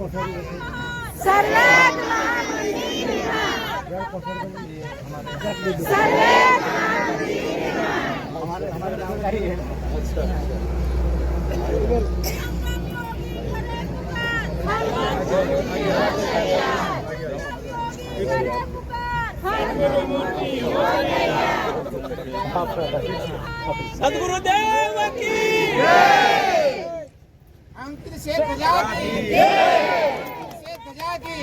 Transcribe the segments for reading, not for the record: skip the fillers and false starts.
सर्वात सद्गुरुदेव की अंकित शेख गजा की शेख गजा की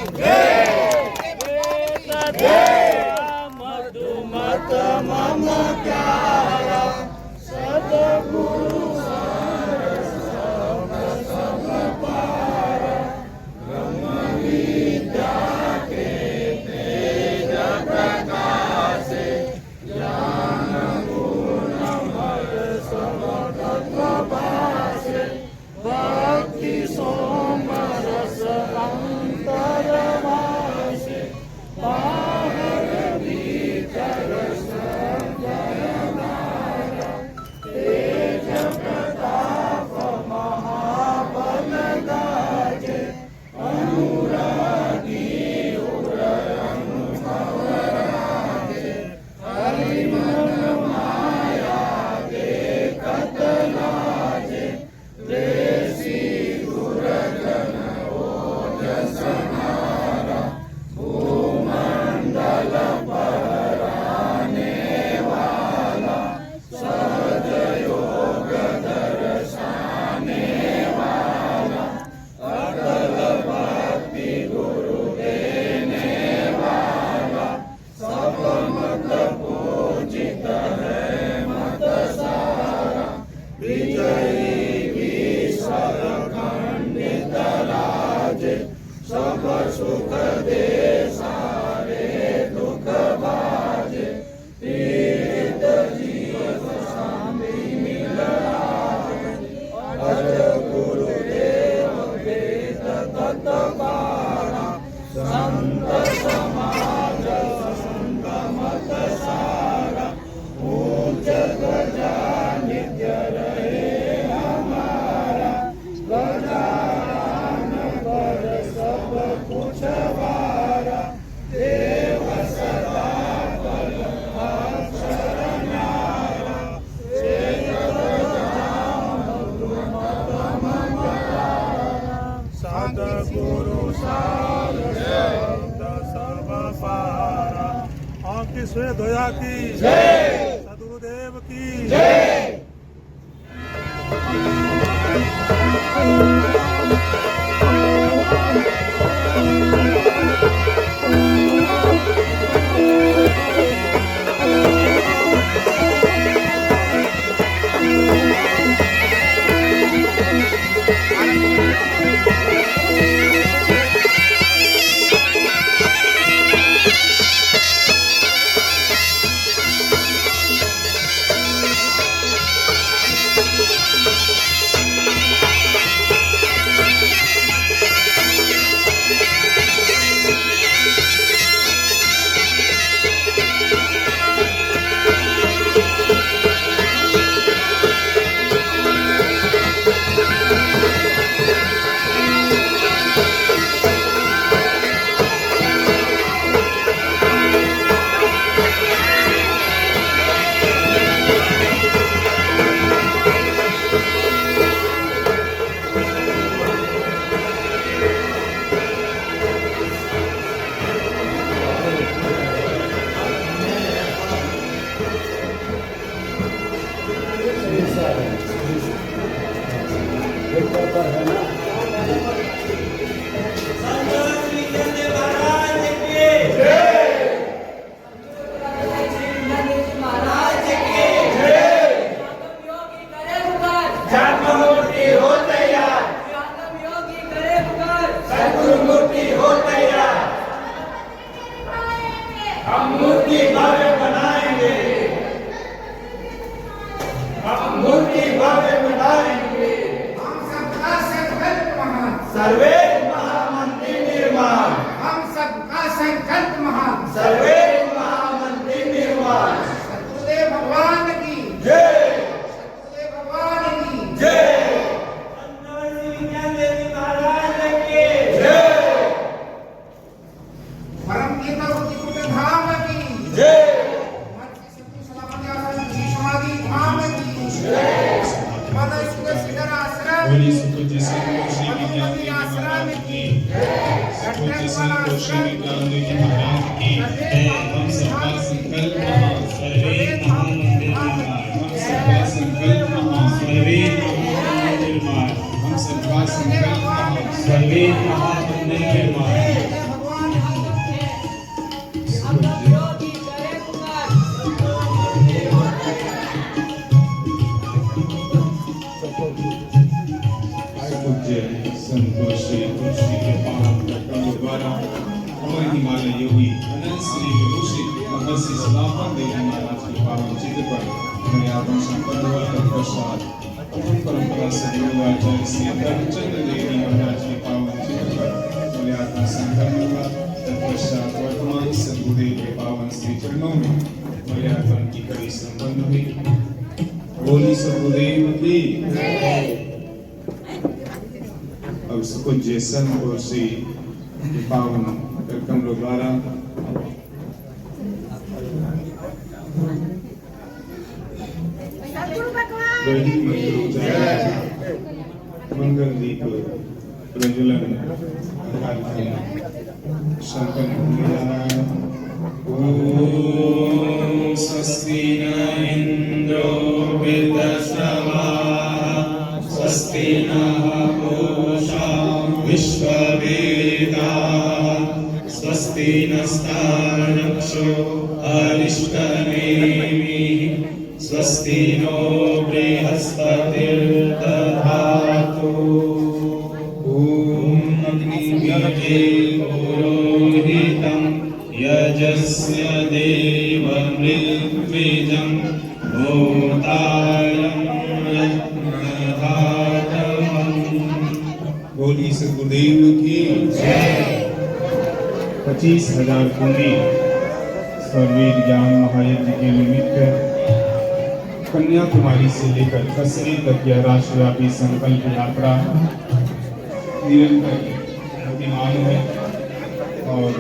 मधुमत मम प्यारा सद्गुरु दया की जय, सद्गुरुदेव की जय। सर्वे महामंत्री निर्माण, हम सबका संकल्प महान, सर्वे महामंत्री निर्माण। सतगुरुदेव भगवान की जय, सतगुरुदेव भगवान की जय, महाराज की जय। बोली सुपूज्य संत श्री विज्ञान देव महाराज की, सुपूज्य संत श्री विज्ञान देव महाराज की। हम सबका संकल्प सर्वे महामंदिर निर्माण, हम सबका संकल्प सर्वे महामंदिर निर्माण, हम सबका संकल्प सर्वे महामंदिर निर्माण। संत श्री तुलसी के पावन प्रकरण द्वारा अमर हिमालय योगी अनंत श्री विभूषित महर्षि सदाफा देवी महाराज के पावन चित्र पर मर्यादा संपन्न हुआ तत्पश्चात अपनी परंपरा से जुड़े हुए आचार्य श्री धर्मचंद्र देवी महाराज के पावन चित्र पर मर्यादा संपन्न हुआ तत्पश्चात वर्तमान सद्गुरुदेव के पावन श्री चरणों में मर्यादा की कड़ी संपन्न हुई। बोली सद्गुरुदेव की। अब सुपूज्य संत और श्री पावन कमलों द्वारा वैदिक मंत्रोच्चारण मंगल दीप प्रज्वलन कार्यक्रम संपन्न होने जा रहा है। ओम स्वस्ति न इंद्रो वृद्धश्रवा स्वस्ति नः पूषा विश्ववेदाः स्वस्ति नस्तार्क्ष्यो अरिष्टनेमिः स्वस्ति नो बृहस्पतिर्दधातु। ॐ अग्निबीजे पुरोहितं यजस्य देवमृत्विजं भूतायं बोली सद्गुरुदेव की जय। 25,000 कुंडी सर्वेद ज्ञान महायज्ञ के निमित्त कन्याकुमारी से लेकर कश्मीर तक यह राष्ट्रव्यापी संकल्प यात्रा निरंतर गतिमान है और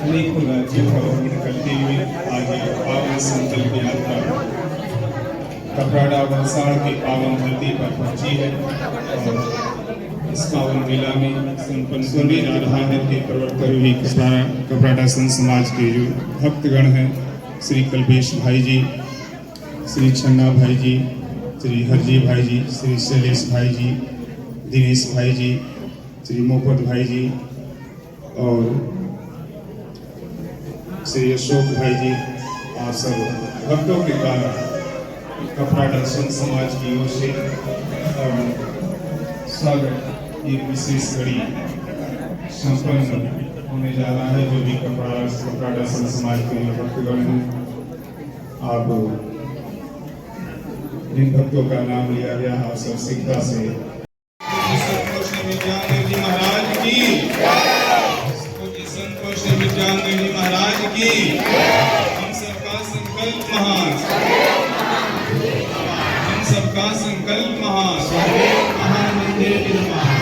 अनेकों राज्यों का निकलते हुए आगे पावन संकल्प यात्रा कपराड़ा वलसाड़ के पावन धरती पर पहुंची है और इस पावन मेला में संपन्न होने जा रहा है कि प्रवर्तक हुई कपराड़ा संत समाज के जो भक्तगण हैं, श्री कल्पेश भाई जी, श्री छन्ना भाई जी, श्री हरजी भाई जी, श्री शैलेश भाई जी, दिनेश भाई जी, श्री मोहम्मद भाई जी और श्री अशोक भाई जी, आप सब भक्तों के द्वारा कपराड़ा संत समाज की ओर से स्वागत एक विशेष घड़ी संपन्न होने जा रहा है। जो भी कपराड़ा संत समाज के भक्तगण हैं, आप जिन भक्तों का नाम लिया गया आप सब सिकता से विज्ञान देवी महाराज की, संत श्री विज्ञान देवी महाराज की। हम सबका संकल्प महान, हम सबका संकल्प महान, महामंदिर निर्माण।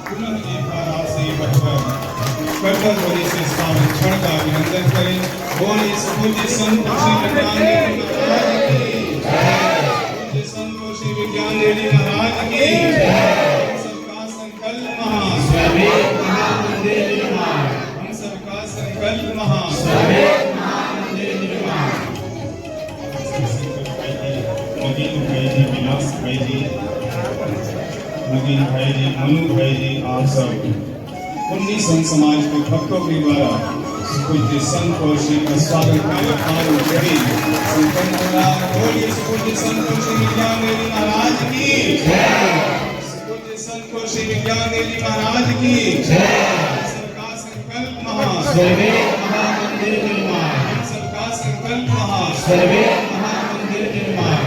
पुनः एक बार आपसे करतल ध्वनि से स्थापन क्षण का अभिनंदन करें। बोले सुपूज्य संत श्री विज्ञान देवी महाराज की, संत श्री विज्ञान देवी महाराज की। हम सबका संकल्प महान, महामंदिर निर्माण। हम सबका संकल्प महान, महामंदिर निर्माण। नवीन भाई जी, विलास भाई जी, नवीन भाई जी, मनु भाई जी, आप सब कुंडी संत समाज के भक्तों के द्वारा सुपूज्य संत और श्री का स्वागत कार्यक्रम संपन्न हो रहा है। बोलिए सुपूज्य संत और श्री विज्ञान देवी महाराज की, सुपूज्य संत और श्री विज्ञान देवी महाराज की। सबका संकल्प महान, महामंदिर निर्माण। सबका संकल्प महान, महामंदिर निर्माण।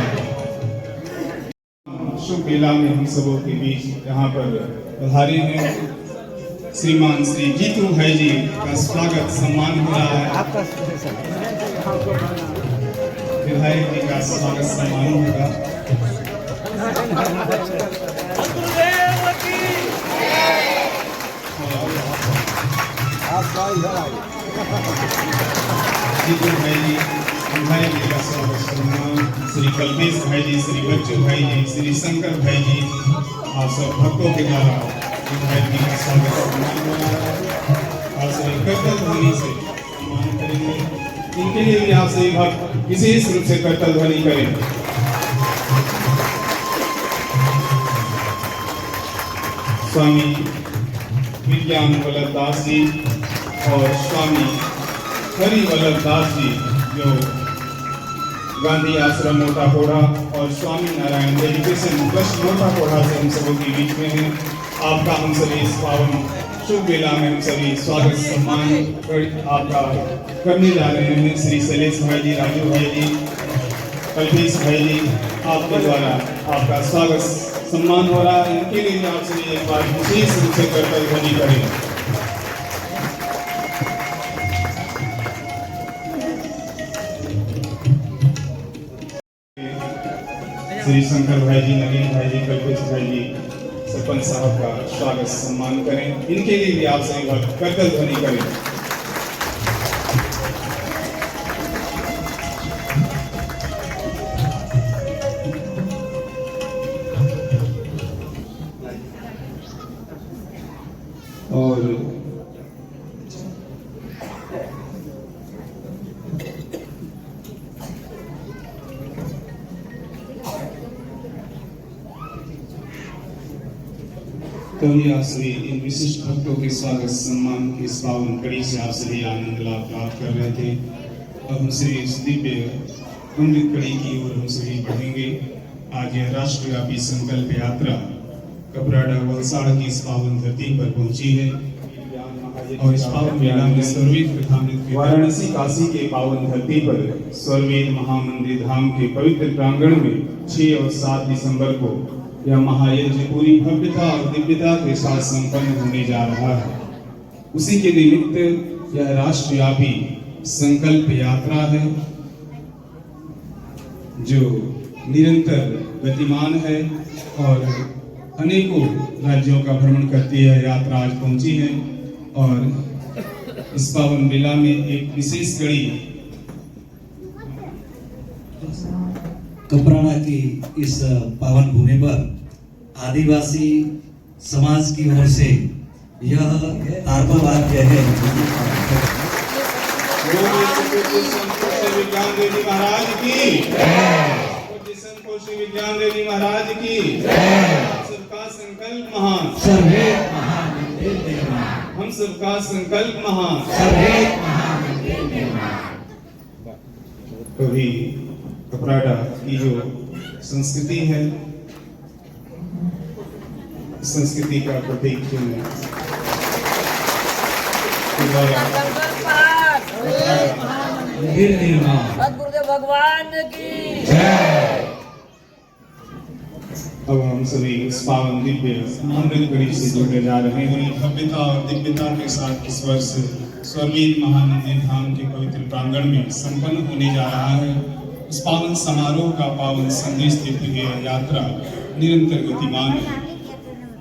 शुभ मेला में हम सबों के बीच यहाँ पर पधारे हैं श्रीमान श्री गीतू भाई जी का स्वागत सम्मान हो रहा है। विधायक जी का स्वागत सम्मान होगा। गीतू भाई जी, विधायक जी का स्वागत सम्मान, श्री कल्पेश भाई जी, श्री बच्चू भाई जी, श्री शंकर भाई जी, आप सब भक्तों के द्वारा विधायक जी का स्वागत सम्मान हो रहा है। आप सभी करतल ध्वनि से सम्मान करेंगे। इनके लिए भी आप सभी भक्त विशेष रूप से करतल ध्वनि करें। स्वामी विज्ञान वल्लभ दास जी और स्वामी हरि वल्लभ दास जी जो गांधी आश्रम मोटा कोढ़ा और स्वामी नारायण एजुकेशन ट्रस्ट मोटा कोढ़ा से हम सबों के बीच में हैं। आपका हम सभी इस पावन शुभ वेला में हम सभी स्वागत सम्मान आपका करने जा रहे हैं। श्री शैलेश भाई जी, राजू भाई जी, कल्पेश भाई जी, आपके द्वारा आपका स्वागत सम्मान हो रहा है। इनके लिए आप सभी एक बार विशेष रूप से करतल ध्वनि करें। श्री शंकर भाई जी, नवीन भाई जी, कल्पेश भाई जी, सरपंच साहब का स्वागत सम्मान करें। इनके लिए भी आप सभी भक्त करतल ध्वनि करें। और तो ये आप सभी इन विशिष्ट भक्तों के स्वागत सम्मान की इस पावन कड़ी से आप सभी आनंद लाभ प्राप्त कर रहे थे। अब हम श्री इस दिव्य अमृत कड़ी की ओर हम सभी बढ़ेंगे। आज यह राष्ट्रव्यापी संकल्प यात्रा कपराड़ा वलसाड़ की इस पावन धरती पर पहुंची है और इस पावन मेला में सर्ववेद कथामृत वाराणसी काशी के पावन धरती पर सर्ववेद महामंदिर धाम के पवित्र प्रांगण में 6 और 7 दिसंबर को यह महायज्ञ पूरी भव्यता और दिव्यता के साथ संपन्न होने जा रहा है। उसी के निमित्त यह राष्ट्रव्यापी संकल्प यात्रा है जो निरंतर गतिमान है और अनेकों राज्यों का भ्रमण करती है। यात्रा आज पहुंची है और इस पावन मेला में एक विशेष कड़ी कपराड़ा की इस पावन भूमि पर आदिवासी समाज की ओर से यह तारपवाद्य है। विज्ञान देवी महाराज की, विज्ञान देवी महाराज की, सबका संकल्प महान, सर्ववेद महामंदिर निर्माण, हम सबका संकल्प महान, सर्ववेद महामंदिर निर्माण। कभी कपराड़ा की जो संस्कृति है, संस्कृति का प्रतीक जो है मंदिर निर्माण, सद्गुरुदेव भगवान की जय। अब हम सभी इस पावन दिव्य अमृत कड़ी से जुड़े जा रहे हैं। भव्यता और दिव्यता के साथ इस वर्ष स्वर्गीय महामंदिर धाम के पवित्र प्रांगण में संपन्न होने जा रहा है। इस पावन समारोह का पावन संदेश देती हुई यात्रा निरंतर गतिमान है।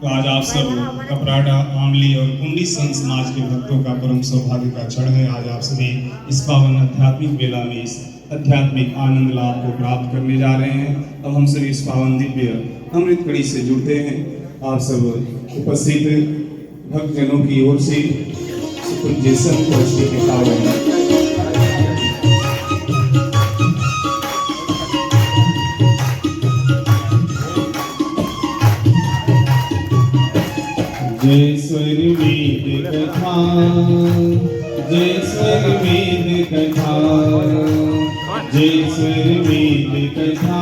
तो आज आप सब कपराड़ा, आमली और कुंडी संत समाज के भक्तों का परम सौभाग्य का क्षण है। आज आप सभी इस पावन आध्यात्मिक मेला में इस आध्यात्मिक आनंद लाभ को प्राप्त करने जा रहे हैं। अब हम सभी इस पावन दिव्य अमृत कड़ी से जुड़ते हैं। आप सब उपस्थित भक्तजनों की ओर से जैसन कोष्ठी के पावन जय स्वर वेद कथा, जय स्वर वेद कथा, जय स्वर वेद कथा,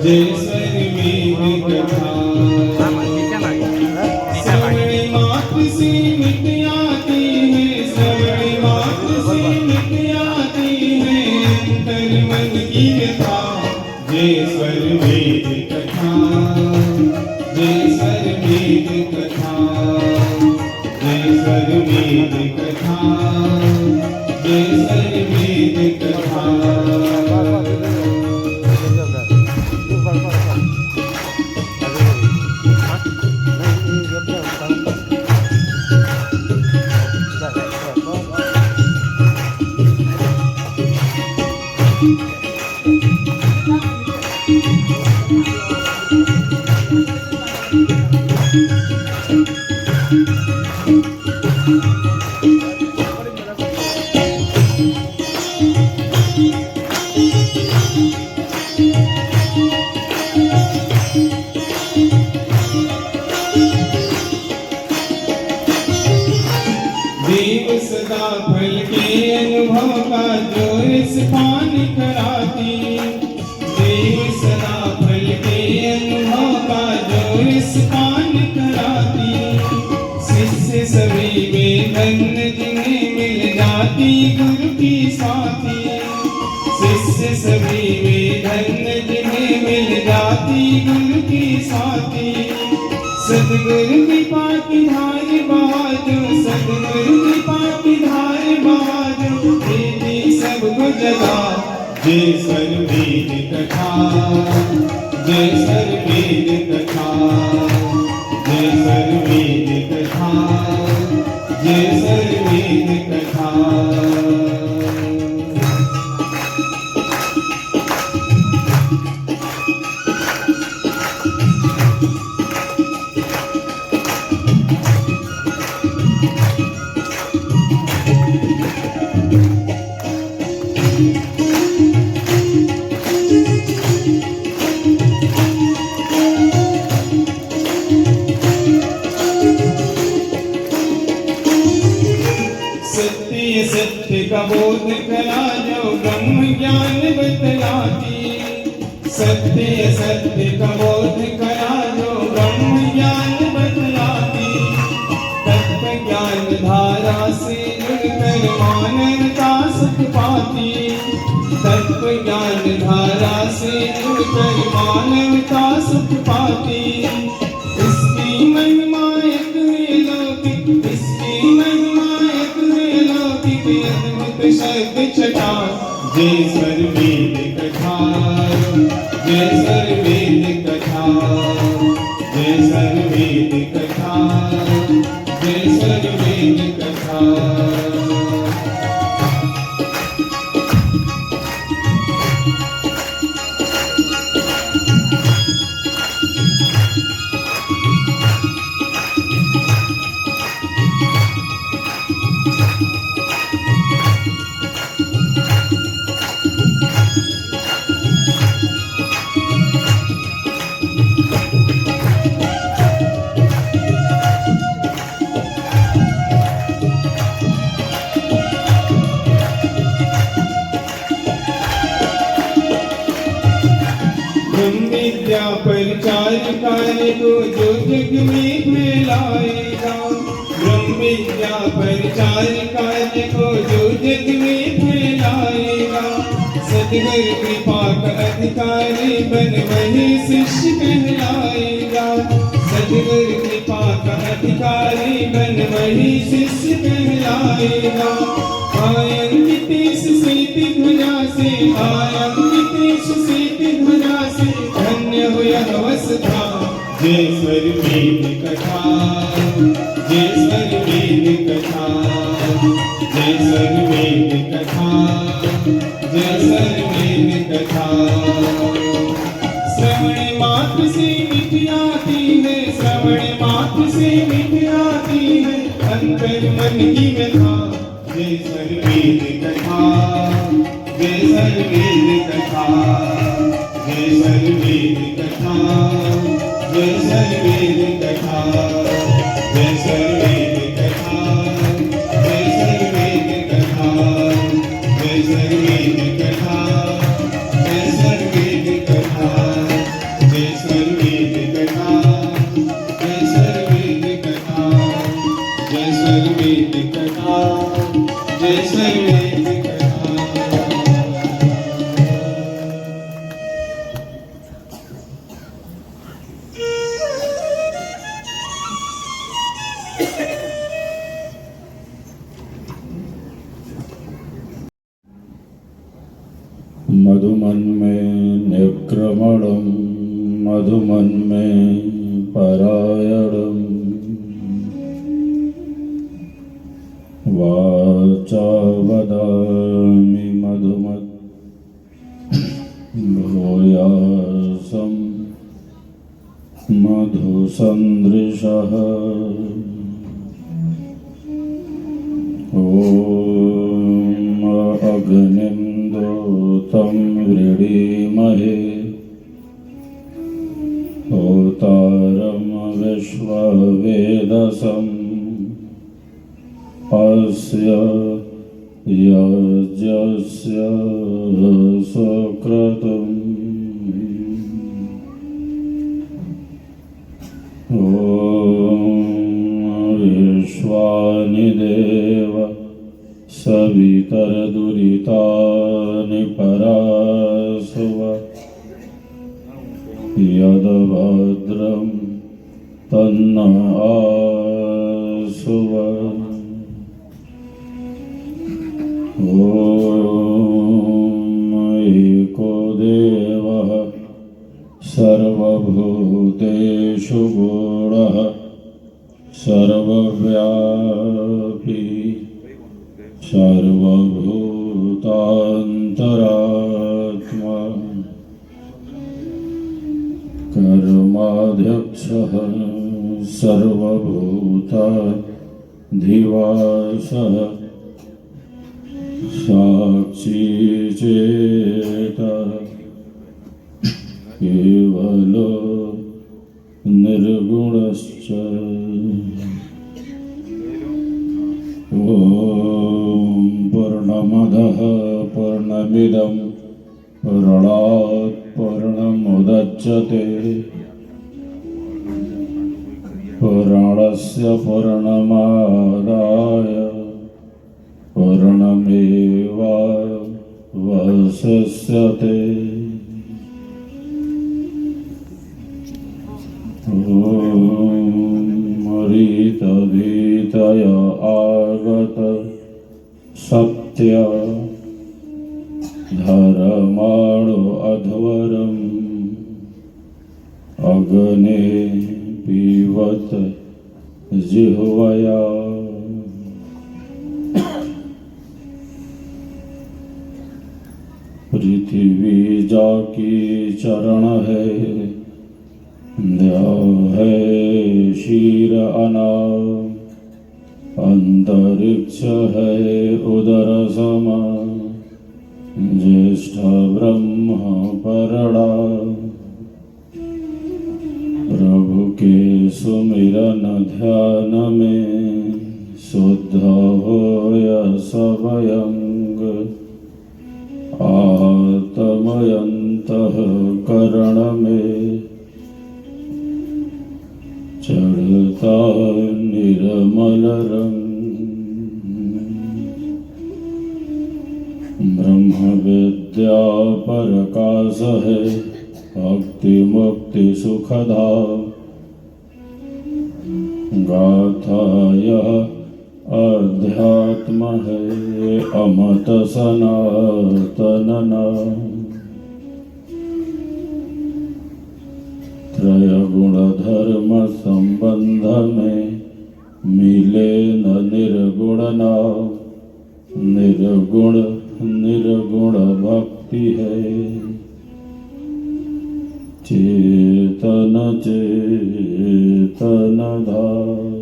जय स्वर वेद कथा। श्रवण मात्र से मिट आती है, श्रवण मात्र से मिट आती है अंतर मन की व्यथा। जय स्वर वेद कथा, जय स्वर वेद कथा, जय स्वर वेद कथा, जय स्वर वेद कथा। सदा फल के अनुभव का जो इस पान कराती, शिष्य सभी में धन्य जिन्हें मिल जाती गुरु की साथी, शिष्य सभी में धन्य जिन्हें मिल जाती गुरु की साथी। सतगुरु कृपा की धार बहाजो, सतगुरु कृपा की धार बहाजो, दीदी सबको जगा। जय सर्वेद कथा, जय सर्वेद कथा, जय सर्वेद कथा, जय सर्वेद कथा। सत्य सत्य का बोध करा जो ब्रह्म ज्ञान बतलाती, सत्य सत्य का बोध करा जो ब्रह्म ज्ञान बतलाती। तत्व ज्ञान धारा से जुड़कर मानवता सुख पाती, तत्व ज्ञान धारा से जुड़कर मानवता सुख पाती। इसकी महिमा एक है लौकिक, इसकी महिमा एक है लौकिक, अद्भुत शब्द छटा। जय सर्वेद कथा, जय सर्वेद कथा, जय सर्वेद कथा, जय सर्वेद कथा। ब्रह्म विद्या प्रचार कार्य को जो जग में फैलाएगा, ब्रह्म विद्या प्रचार कार्य को जो जग में फैलाएगा। सद्गुरु कृपा का अधिकारी बन वही शिष्य कहलाएगा, सद्गुरु कृपा का अधिकारी बन वही शिष्य कहलाएगा। आयंकित सीति ध्वजा से, आयंकित सीति ध्वजा से, धन्य हो यह अवस्था। जय सर्वेद कथा, जय सर्वेद कथा, जय सर्वेद कथा, जय सर्वेद कथा। श्रवण मात्र से मिट जाती है, श्रवण मात्र से मिट जाती है अंतर मन की व्यथा। जय सर्वेद कथा, जय सर्वेद कथा, जय सर्वेद कथा, जय सर्वेद कथा, जय सर्वेद कथा, जय सर्वेद कथा, जय सर्वेद कथा, जय सर्वेद कथा, जय सर्वेद कथा, जय सर्वेद कथा, जय सर्वेद कथा, जय सर्वेद कथा। मधुमन में निक्रमणं, मधुमन में परायणं, वाचा वदामि मधुमत् भूयासं मधुसन्दृशः। ॐ अग्निं दूतं वृणीमहे, होतारं विश्ववेदसम् अस्य यज्ञस्य सुक्रतुम्। दुरितानि परासुव यद्भद्रं तन्न आसुव ॐ एको देवः सर्वभूतेषु गूढः सर्वव्यापी सर्वभूतान्तरात्मा कर्माध्यक्षः सर्वभूताधिवासः साक्षी चेतः केवलो निर्गुणश्च ॐ पूर्णमदः पूर्णमिदं पूर्णात् पूर्णमुदच्यते पूर्णस्य पूर्णमादाय पूर्णमेवावशिष्यते रीतभीतय आगत सत्य धर्माणो अध्वरम् अग्ने पीवत जिह्वया पृथ्वी जाकी चरण है है शीर अनाम अंतरिक्ष है उदर समा ज्येष्ठ ब्रह्म परड़ा प्रभु के सुमिरन ध्यान में शुद्ध होय सबयंग आत्मयंतः करण में चढ़ता निर्मल रंग ब्रह्म विद्या प्रकाश है भक्ति मुक्ति सुखदा गाथा यह अध्यात्म है अमत सनातन त्रय गुण धर्म संबंध में मिले न निर्गुण नाम निर्गुण निर्गुण भक्ति है चेतन चेतन धाम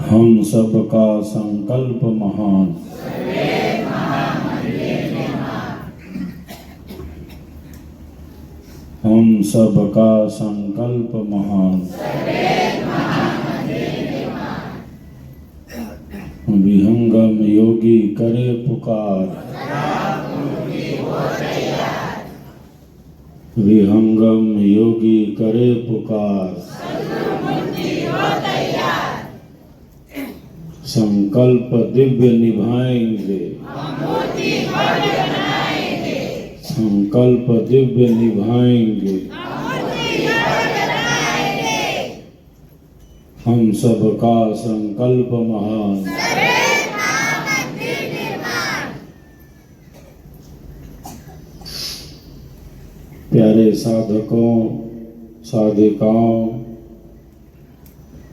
हम सबका संकल्प महान हम सबका संकल्प महान विहंगम योगी करे पुकार विहंगम योगी करे पुकार संकल्प दिव्य निभाएंगे संकल्प दिव्य निभाएंगे हम सबका संकल्प महान प्यारे साधकों साधिकाओं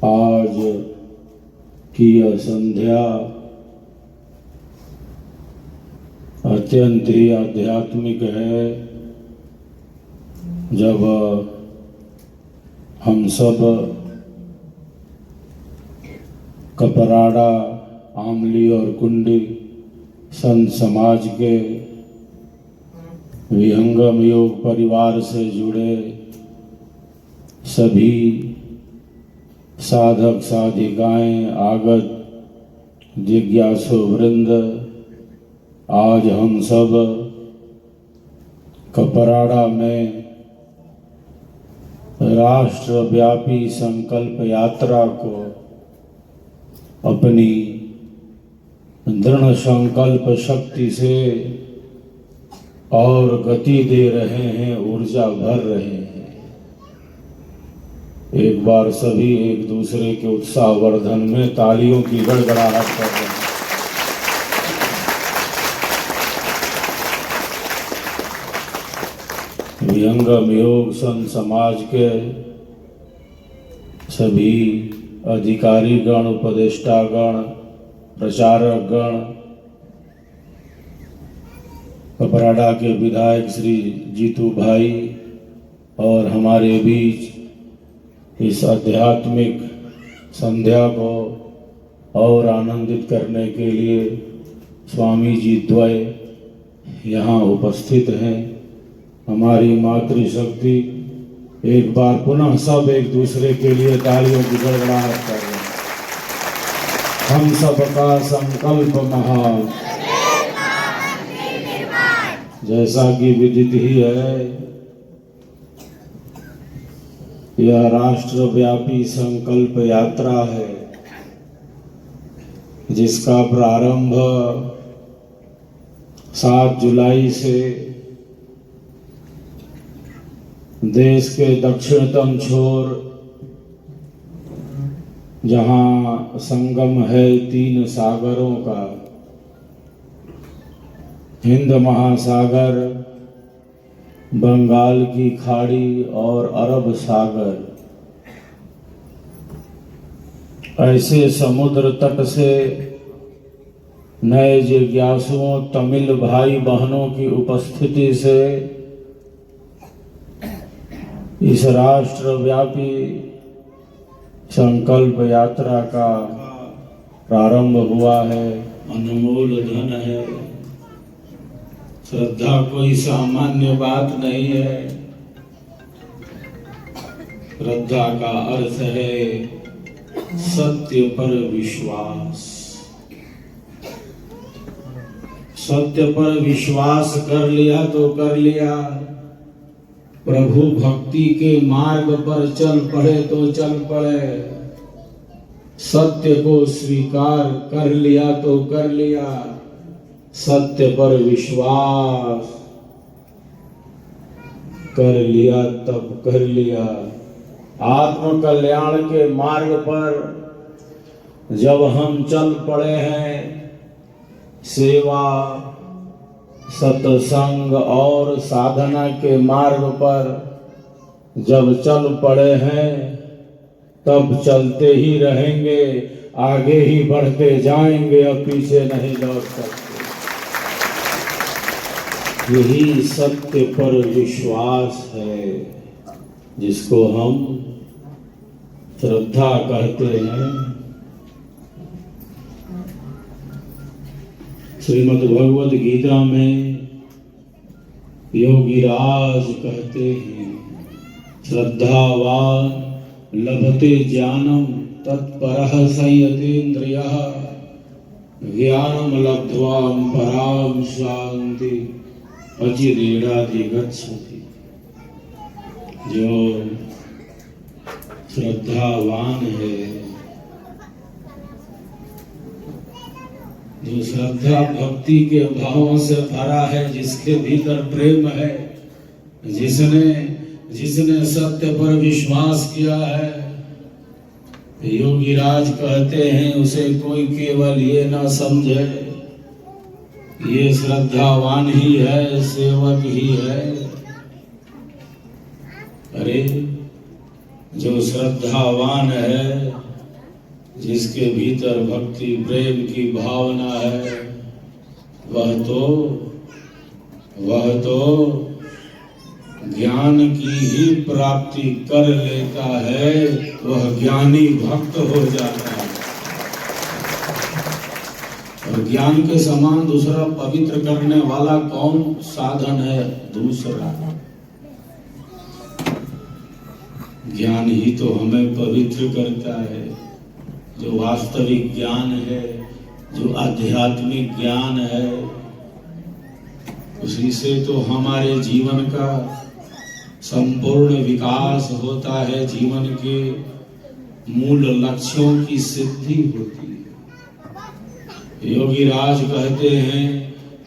आज की यह संध्या अत्यंत ही आध्यात्मिक है जब हम सब कपराड़ा आमली और कुंडी संत समाज के विहंगम योग परिवार से जुड़े सभी साधक साधिकाएं आगत जिज्ञासु वृंद आज हम सब कपराड़ा में राष्ट्रव्यापी संकल्प यात्रा को अपनी दृढ़ संकल्प शक्ति से और गति दे रहे हैं, ऊर्जा भर रहे हैं। एक बार सभी एक दूसरे के उत्साहवर्धन में तालियों की गड़गड़ाहट कर रहे हैं। विहंगम योग संत समाज के सभी अधिकारी गण, उपदेष्टा गण, प्रचारक गण, कपराड़ा के विधायक श्री जीतू भाई और हमारे बीच इस आध्यात्मिक संध्या को और आनंदित करने के लिए स्वामी जी द्वय यहाँ उपस्थित हैं। हमारी मातृशक्ति एक बार पुनः सब एक दूसरे के लिए तालियों की गड़गड़ाहट कर रहे हैं। हम सबका संकल्प महान, जैसा कि विदित ही है, यह राष्ट्रव्यापी संकल्प यात्रा है जिसका प्रारंभ 7 जुलाई से देश के दक्षिणतम छोर, जहां संगम है 3 सागरों का, हिंद महासागर, बंगाल की खाड़ी और अरब सागर, ऐसे समुद्र तट से नए जिज्ञासुओं, तमिल भाई बहनों की उपस्थिति से इस राष्ट्रव्यापी संकल्प यात्रा का प्रारंभ हुआ है। अनमोल धन है। श्रद्धा कोई सामान्य बात नहीं है। श्रद्धा का अर्थ है सत्य पर विश्वास। सत्य पर विश्वास कर लिया तो कर लिया, प्रभु भक्ति के मार्ग पर चल पड़े तो चल पड़े, सत्य को स्वीकार कर लिया तो कर लिया, सत्य पर विश्वास कर लिया तब कर लिया। आत्म कल्याण के मार्ग पर जब हम चल पड़े हैं, सेवा, सत्संग और साधना के मार्ग पर जब चल पड़े हैं, तब चलते ही रहेंगे, आगे ही बढ़ते जाएंगे, अब पीछे नहीं लौट सकते। यही सत्य पर विश्वास है जिसको हम श्रद्धा कहते हैं। श्रीमद् भगवद गीता में योगीराज कहते हैं, श्रद्धावान लभते ज्ञानम तत्परः संयतेन्द्रियः ज्ञानम लब्ध्वा पराम शांति अचिरेणाधिगच्छति। जो श्रद्धावान है, जो श्रद्धा भक्ति के भावों से भरा है, जिसके भीतर प्रेम है, जिसने सत्य पर विश्वास किया है, योगीराज कहते हैं उसे कोई केवल ये ना समझे ये श्रद्धावान ही है, सेवक ही है। अरे जो श्रद्धावान है, जिसके भीतर भक्ति प्रेम की भावना है, वह तो ज्ञान की ही प्राप्ति कर लेता है, वह ज्ञानी भक्त हो जाता है। और ज्ञान के समान दूसरा पवित्र करने वाला कौन साधन है? दूसरा ज्ञान ही तो हमें पवित्र करता है। जो वास्तविक ज्ञान है, जो आध्यात्मिक ज्ञान है, उसी से तो हमारे जीवन का संपूर्ण विकास होता है, जीवन के मूल लक्ष्यों की सिद्धि होती है। योगीराज कहते हैं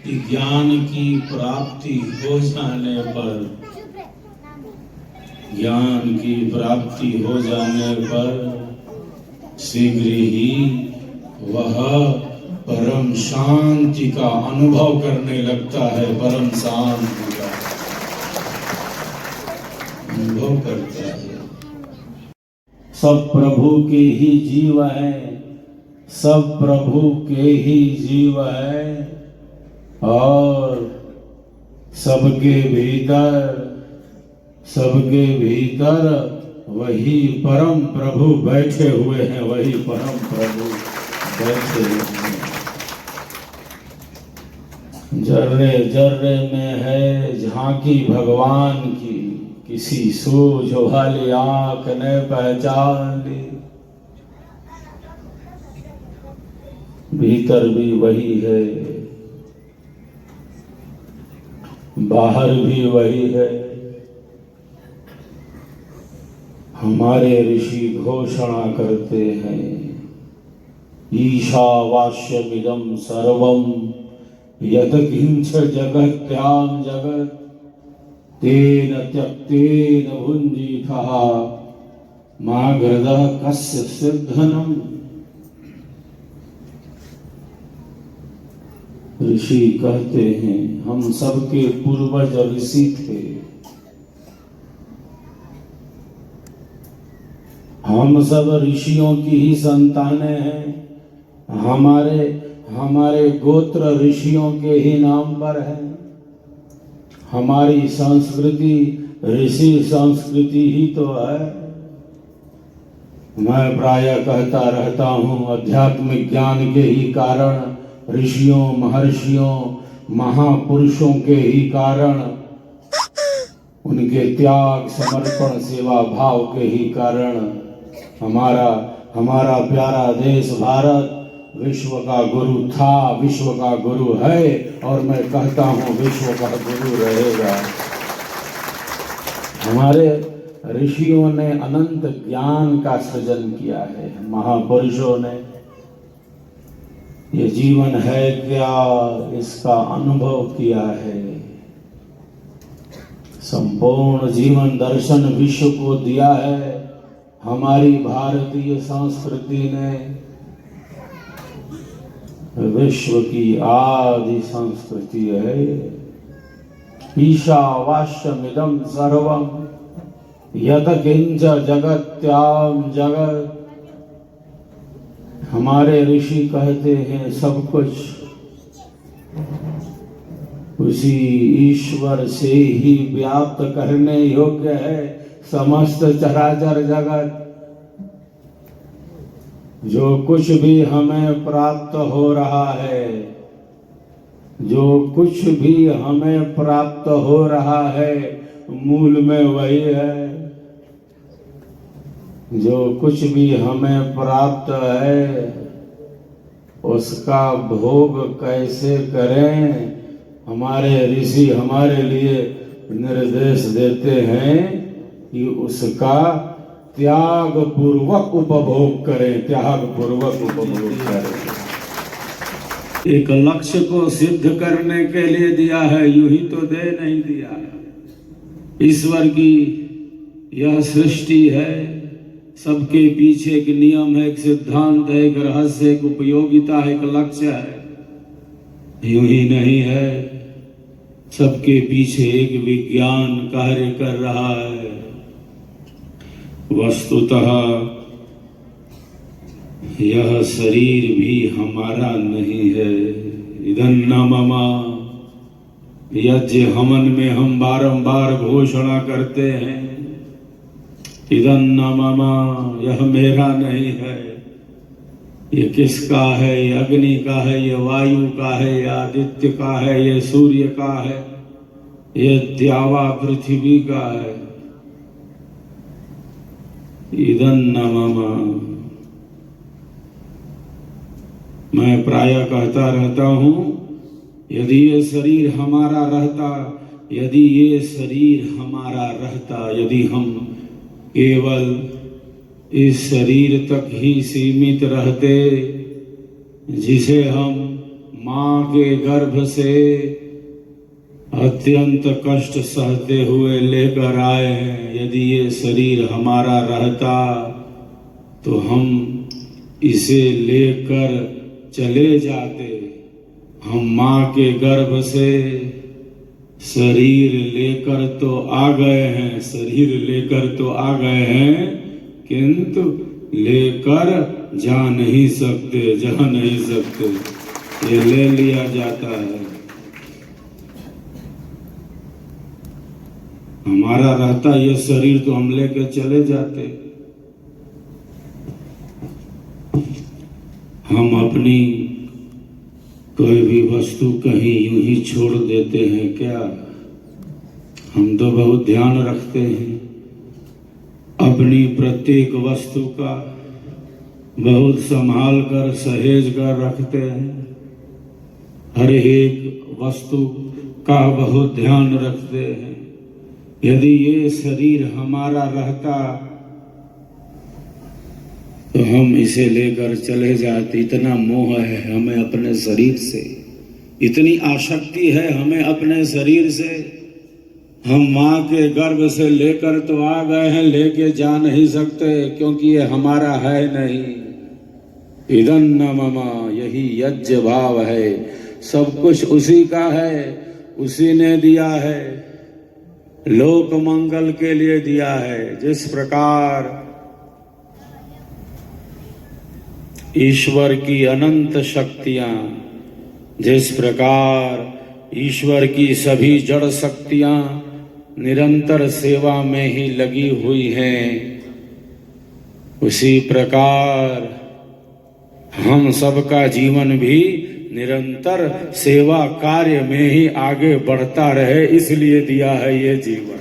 कि ज्ञान की प्राप्ति हो जाने पर, ज्ञान की प्राप्ति हो जाने पर शीघ्र ही वह परम शांति का अनुभव करने लगता है, परम शांति का अनुभव करता है। सब प्रभु के ही जीव हैं, सब प्रभु के ही जीव हैं, और सबके भीतर वही परम प्रभु बैठे हुए हैं, वही परम प्रभु बैठे हुए हैं। जर्रे जर्रे में है झांकी भगवान की, किसी सूझ वाली आंख ने पहचान ली। भीतर भी वही है, बाहर भी वही है। हमारे ऋषि घोषणा करते हैं, ईशावास्यमिदं सर्वं यत् किंच जगत्यां जगत् तेन त्यक्तेन भुञ्जीथः मागधः कस्य सिद्धनम्। ऋषि कहते हैं हम सबके पूर्वज ऋषि थे, हम सब ऋषियों की ही संतानें हैं। हमारे गोत्र ऋषियों के ही नाम पर है। हमारी संस्कृति ऋषि संस्कृति ही तो है। मैं प्रायः कहता रहता हूँ, आध्यात्मिक ज्ञान के ही कारण, ऋषियों महर्षियों महापुरुषों के ही कारण, उनके त्याग समर्पण सेवा भाव के ही कारण हमारा प्यारा देश भारत विश्व का गुरु था, विश्व का गुरु है, और मैं कहता हूँ विश्व का गुरु रहेगा। हमारे ऋषियों ने अनंत ज्ञान का सृजन किया है, महापुरुषों ने। ये जीवन है क्या, इसका अनुभव किया है। संपूर्ण जीवन दर्शन विश्व को दिया है हमारी भारतीय संस्कृति ने। विश्व की आदि संस्कृति है। ईशावास्यमिदं सर्वं यत् किंच जगत्यां जगत्। हमारे ऋषि कहते हैं सब कुछ उसी ईश्वर से ही व्याप्त करने योग्य है। समस्त चराचर जगत, जो कुछ भी हमें प्राप्त हो रहा है, जो कुछ भी हमें प्राप्त हो रहा है, मूल में वही है। जो कुछ भी हमें प्राप्त है, उसका भोग कैसे करें, हमारे ऋषि हमारे लिए निर्देश देते हैं कि उसका त्याग पूर्वक उपभोग करें, त्याग पूर्वक उपभोग करें। एक लक्ष्य को सिद्ध करने के लिए दिया है, यूं ही तो दे नहीं दिया। ईश्वर की यह सृष्टि है, सबके पीछे एक नियम है, एक सिद्धांत है, एक रहस्य, एक उपयोगिता है, एक लक्ष्य है। यूं ही नहीं है, सबके पीछे एक विज्ञान कार्य कर रहा है। वस्तुतः यह शरीर भी हमारा नहीं है। इदं न मम, यज्ञ हवन में हम बारंबार घोषणा करते हैं, इदं न मम, यह मेरा नहीं है। ये किसका है? ये अग्नि का है, ये वायु का है, ये आदित्य का है, ये सूर्य का है, ये द्यावा पृथ्वी का है। इदं न मम। मैं प्रायः कहता रहता हूँ, यदि ये शरीर हमारा रहता, यदि ये शरीर हमारा रहता, यदि हम केवल इस शरीर तक ही सीमित रहते, जिसे हम माँ के गर्भ से अत्यंत कष्ट सहते हुए लेकर आए हैं। यदि ये शरीर हमारा रहता तो हम इसे लेकर चले जाते। हम माँ के गर्भ से शरीर लेकर तो आ गए हैं, शरीर लेकर तो आ गए हैं, किंतु लेकर जा नहीं सकते, जा नहीं सकते। ये ले लिया जाता है। हमारा रहता ये शरीर तो हम लेके चले जाते। हम अपनी कोई भी वस्तु कहीं यूं ही छोड़ देते हैं क्या? हम तो बहुत ध्यान रखते हैं अपनी प्रत्येक वस्तु का, बहुत संभाल कर सहेज कर रखते हैं। हर एक वस्तु का बहुत ध्यान रखते हैं। यदि ये शरीर हमारा रहता तो हम इसे लेकर चले जाते। इतना मोह है हमें अपने शरीर से, इतनी आसक्ति है हमें अपने शरीर से। हम माँ के गर्भ से लेकर तो आ गए हैं, लेके जा नहीं सकते, क्योंकि ये हमारा है नहीं। इदं न मम, यही यज्ञ भाव है। सब कुछ उसी का है, उसी ने दिया है, लोक मंगल के लिए दिया है। जिस प्रकार ईश्वर की अनंत शक्तियां, जिस प्रकार ईश्वर की सभी जड़ शक्तियां निरंतर सेवा में ही लगी हुई हैं, उसी प्रकार हम सबका जीवन भी निरंतर सेवा कार्य में ही आगे बढ़ता रहे, इसलिए दिया है ये जीवन।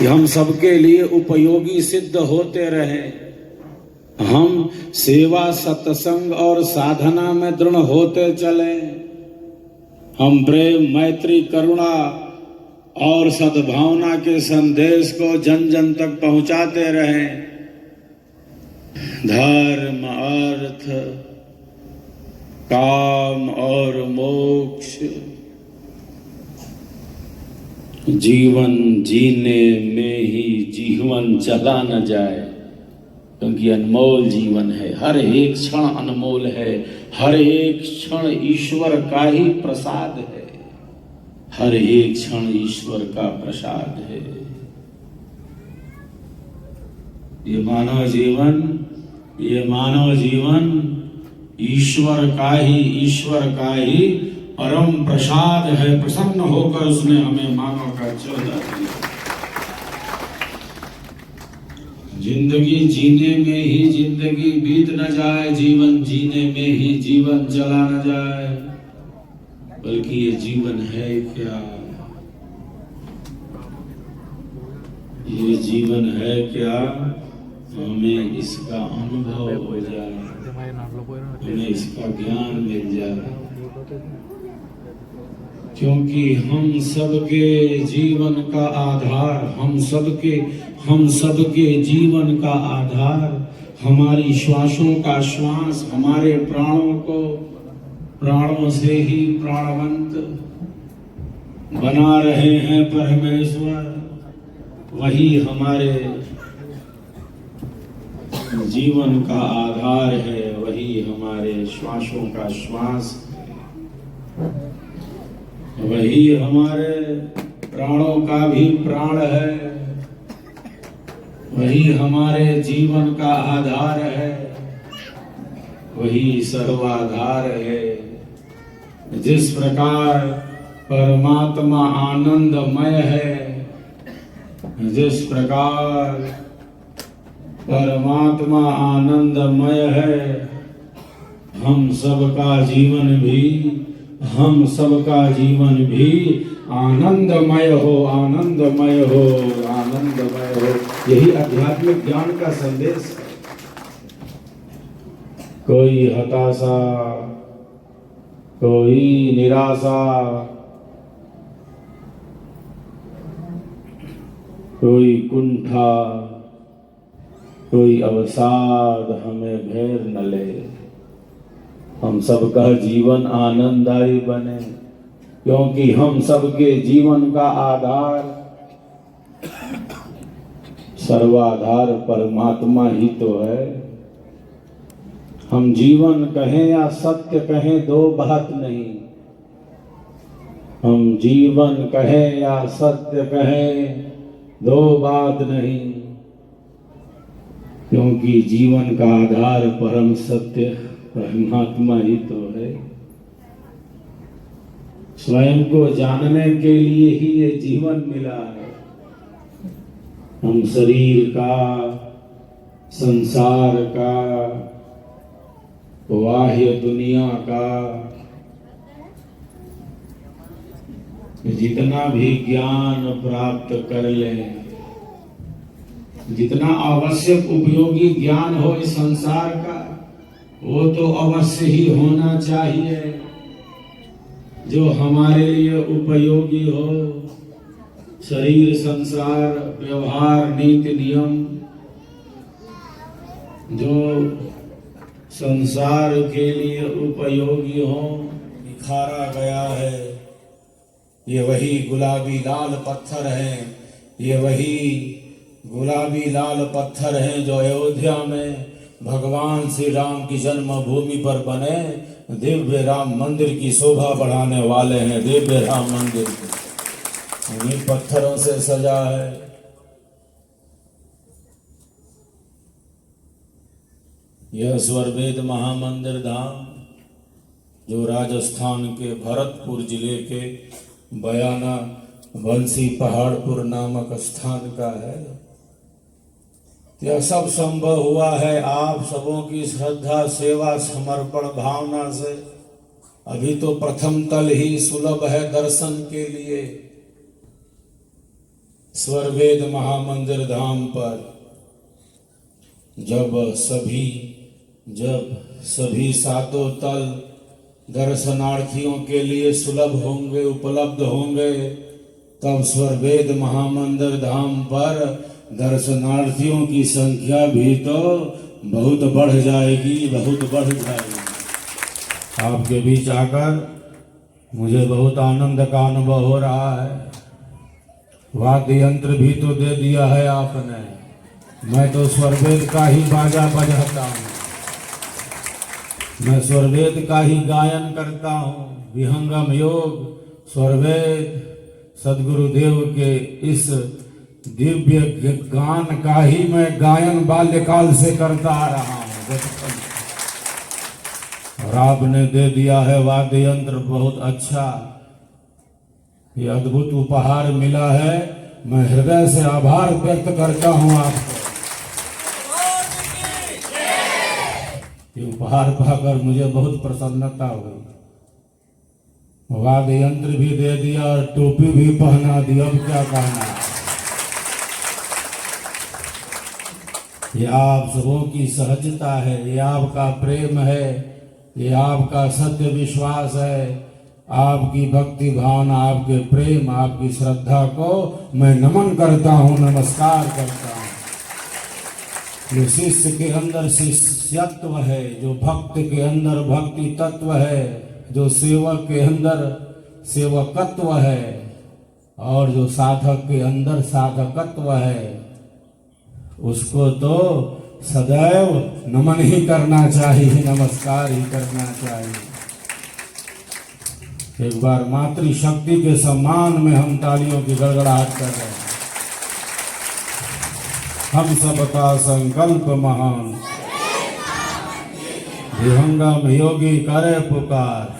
हम सबके लिए उपयोगी सिद्ध होते रहें। हम सेवा, सत्संग और साधना में दृढ़ होते चले। हम प्रेम, मैत्री, करुणा और सद्भावना के संदेश को जन जन तक पहुंचाते रहें। धर्म, अर्थ, काम और मोक्ष जीवन जीने में ही जीवन चला न जाए, क्योंकि अनमोल जीवन है। हर एक क्षण अनमोल है, हर एक क्षण ईश्वर का ही प्रसाद है, हर एक क्षण ईश्वर का प्रसाद है। ये मानव जीवन ईश्वर का ही परम प्रसाद है। प्रसन्न होकर उसने हमें मानव का चौदह दिया। जिंदगी जीने में ही जिंदगी बीत न जाए, जीवन जीने में ही जीवन चला न जाए, बल्कि ये जीवन है क्या? ये जीवन है क्या? हमें इसका अनुभव हो जाए, हमें इसका ज्ञान मिल जाए, क्योंकि हम सबके जीवन का आधार, हम सबके जीवन का आधार, हमारी श्वासों का श्वास, हमारे प्राणों से ही प्राणवंत बना रहे हैं परमेश्वर। वही हमारे जीवन का आधार है, वही हमारे श्वासों का श्वास, वही हमारे प्राणों का भी प्राण है, वही हमारे जीवन का आधार है, वही सर्वाधार है। जिस प्रकार परमात्मा आनंदमय है, जिस प्रकार परमात्मा आनंदमय है, हम सबका जीवन भी आनंदमय हो, आनंदमय हो, आनंदमय हो। यही आध्यात्मिक ज्ञान का संदेश है। कोई हताशा, कोई निराशा, कोई कुंठा, कोई अवसाद हमें घेर न ले। हम सबका जीवन आनंददायी बने, क्योंकि हम सबके जीवन का आधार सर्वाधार परमात्मा ही तो है। हम जीवन कहें या सत्य कहें दो बात नहीं, हम जीवन कहें या सत्य कहें दो बात नहीं, क्योंकि जीवन का आधार परम सत्य परमात्मा ही तो है। स्वयं को जानने के लिए ही ये जीवन मिला है। हम शरीर का, संसार का, बाह्य दुनिया का जितना भी ज्ञान प्राप्त कर लें, जितना आवश्यक उपयोगी ज्ञान हो इस संसार का, वो तो अवश्य ही होना चाहिए जो हमारे लिए उपयोगी हो। शरीर, संसार, व्यवहार, नीति नियम जो संसार के लिए उपयोगी हो, निखारा गया है। ये वही गुलाबी लाल पत्थर हैं, ये वही गुलाबी लाल पत्थर हैं जो अयोध्या में भगवान श्री राम की जन्मभूमि पर बने दिव्य राम मंदिर की शोभा बढ़ाने वाले हैं। दिव्य राम मंदिर इन्हीं पत्थरों से सजा है। यह स्वरवेद महामंदिर धाम जो राजस्थान के भरतपुर जिले के बयाना बंसी पहाड़पुर नामक स्थान का है। यह सब संभव हुआ है आप सबों की श्रद्धा, सेवा, समर्पण भावना से। अभी तो प्रथम तल ही सुलभ है दर्शन के लिए। स्वरवेद महामंदिर धाम पर जब सभी सातों तल दर्शनार्थियों के लिए सुलभ होंगे, उपलब्ध होंगे, तब स्वरवेद महामंदिर धाम पर दर्शनार्थियों की संख्या भी तो बहुत बढ़ जाएगी, बहुत बढ़ जाएगी। आपके बीच आकर मुझे बहुत आनंद का अनुभव हो रहा है। वाद्य यंत्र भी तो दे दिया है आपने, मैं तो स्वरवेद का ही बाजा बजाता हूँ, मैं स्वरवेद का ही गायन करता हूँ। विहंगम योग स्वरवेद सदगुरुदेव के इस दिव्य गान का ही मैं गायन बाल्यकाल से करता आ रहा हूँ बचपन से। और आपने दे दिया है वाद्य यंत्र बहुत अच्छा, ये अद्भुत उपहार मिला है। मैं हृदय से आभार व्यक्त करता हूँ आपको। ये उपहार पाकर मुझे बहुत प्रसन्नता हुई। वाद्य यंत्र भी दे दिया और टोपी भी पहना दी, अब क्या कहना। ये आप सबों की सहजता है, ये आपका प्रेम है, ये आपका सत्य विश्वास है, आपकी भक्ति भावना, आपके प्रेम, आपकी श्रद्धा को मैं नमन करता हूँ, नमस्कार करता हूँ। जो शिष्य के अंदर शिष्यत्व है, जो भक्त के अंदर भक्ति तत्व है, जो सेवक के अंदर सेवकत्व है और जो साधक के अंदर साधकत्व है, उसको तो सदैव नमन ही करना चाहिए, नमस्कार ही करना चाहिए। एक बार मातृशक्ति के सम्मान में हम तालियों की गड़गड़ाहट कर रहे हैं। हम सबका संकल्प महान, विहंगम योगी करे पुकार।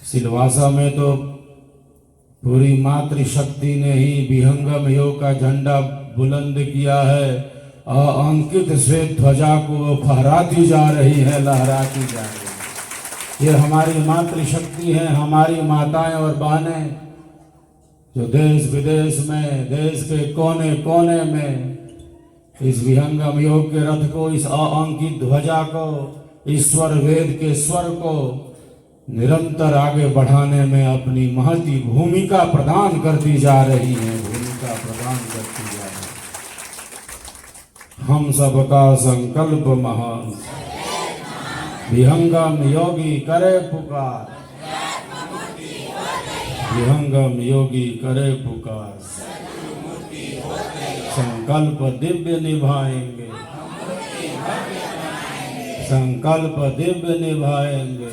सिलवासा में तो पूरी मातृशक्ति ने ही विहंगम योग का झंडा बुलंद किया है। अंकित श्वेत ध्वजा को वो फहराती जा रही है, लहराती जा रही है। ये हमारी मातृशक्ति है, हमारी माताएं और बहनें जो देश विदेश में, देश के कोने कोने में इस विहंगम योग के रथ को, इस अंकित ध्वजा को, ईश्वर वेद के स्वर को निरंतर आगे बढ़ाने में अपनी महती भूमिका प्रदान करती जा रही है, भूमिका प्रदान करती जा रही है। हम सबका संकल्प महान, विहंगम योगी करे पुकार, विहंगम योगी करे पुकार, संकल्प दिव्य निभाएंगे, संकल्प दिव्य निभाएंगे।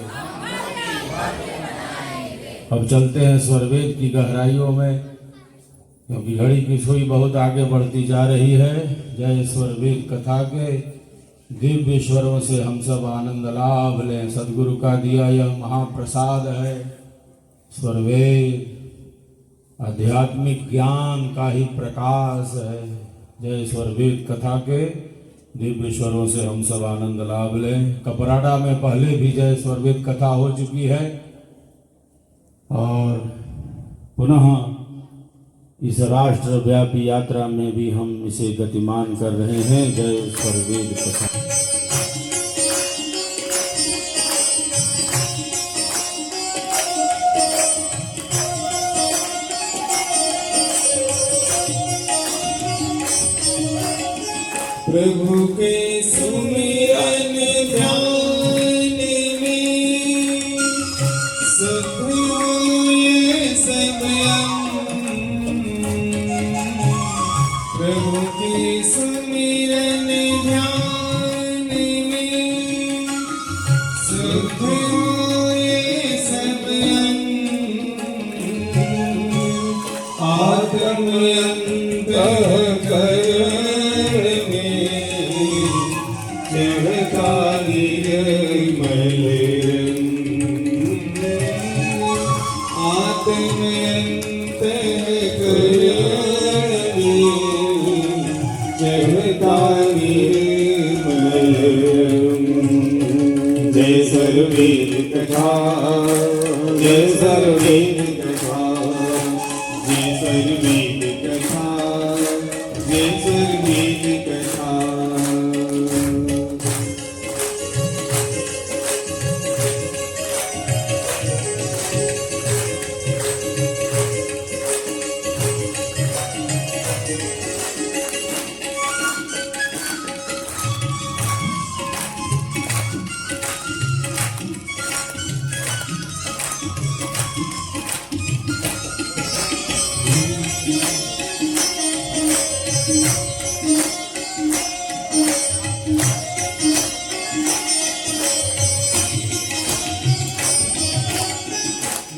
अब चलते हैं स्वरवेद की गहराइयों में, क्योंकि घड़ी की सुई बहुत आगे बढ़ती जा रही है। जय स्वरवेद कथा के दिव्य स्वरों से हम सब आनंद लाभ लें। सदगुरु का दिया यह महाप्रसाद है। स्वरवेद आध्यात्मिक ज्ञान का ही प्रकाश है। जय स्वरवेद कथा के दिव्य स्वरों से हम सब आनंद लाभ लें। कपराड़ा में पहले भी जय स्वरवेद कथा हो चुकी है और पुनः इस राष्ट्रव्यापी यात्रा में भी हम इसे गतिमान कर रहे हैं। जय स्वरवेद कथा। प्रभु के सुमिरन ध्यान में सुख हुए सब अंग। प्रभु के सुमिरन ध्यान में सुख हुए सब अंग। आत्म अंतःकरण जय सर्ववेद कथा, जय सर्ववेद कथा, जय सर्ववेद कथा, जय सर्ववेद कथा।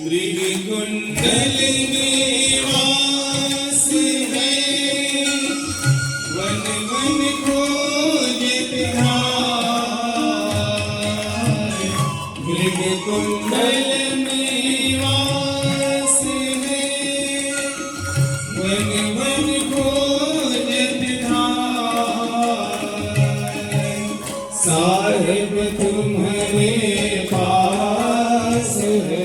मृगकुंडल में वास है, वन वन खोजत धाय। मृगकुंडल में वास है, वन वन खोजत धाय। साहिब तुम्हारे पास है,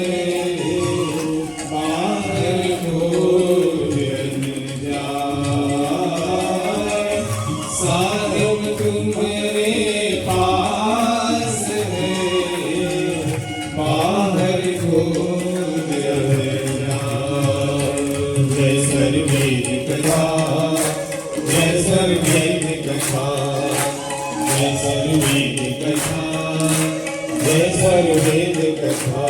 जय सर्ववेद कथा, जय सर्ववेद कथा, जय सर्ववेद कथा, जय सर्ववेद कथा।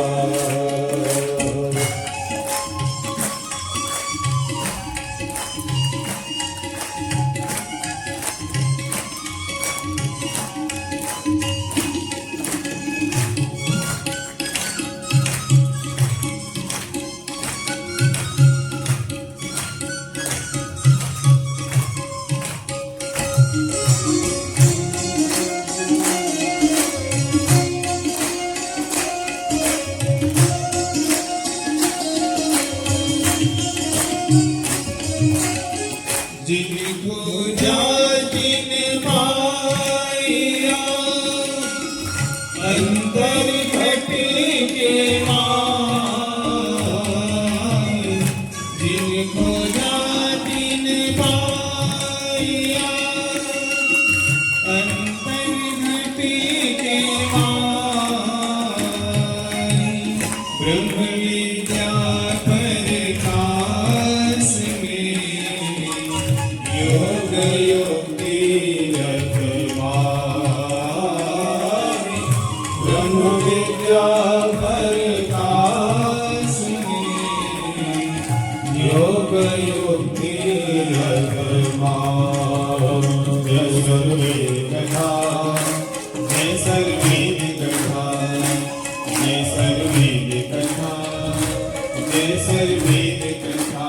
जिनको जातिन माया अंतर घट के माय। जिनको जातिन माया अंतर घट के माय। ब्रह्म विद्या प्रकाश में योग योगी रखवारे। सर्ववेद कथा जय सर्ववेद कथा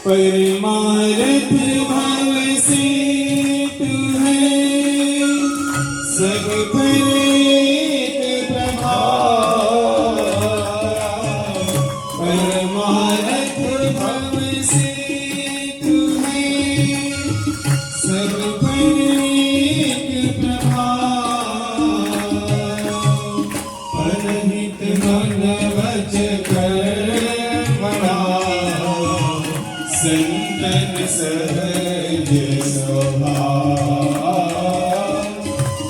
परमारथ भाव से तू है सब पर एक प्रभाव परमारथ भाव से तू है सब पर एक प्रभाव परहित मन वच कर्मणा संतन सहज स्वभाव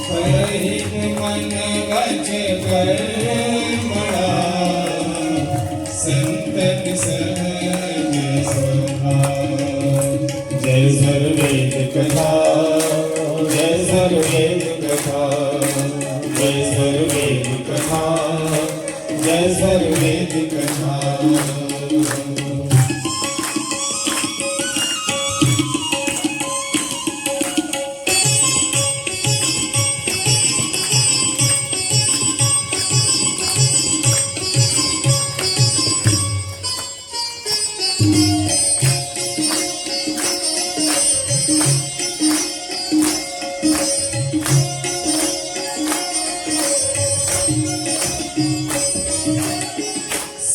परहित मन वच कर्मणा संतन सहज स्वभाव जय सर्ववेद कथा जय सर्ववेद कथा जय सर्ववेद कथा जय सर्ववेद कथा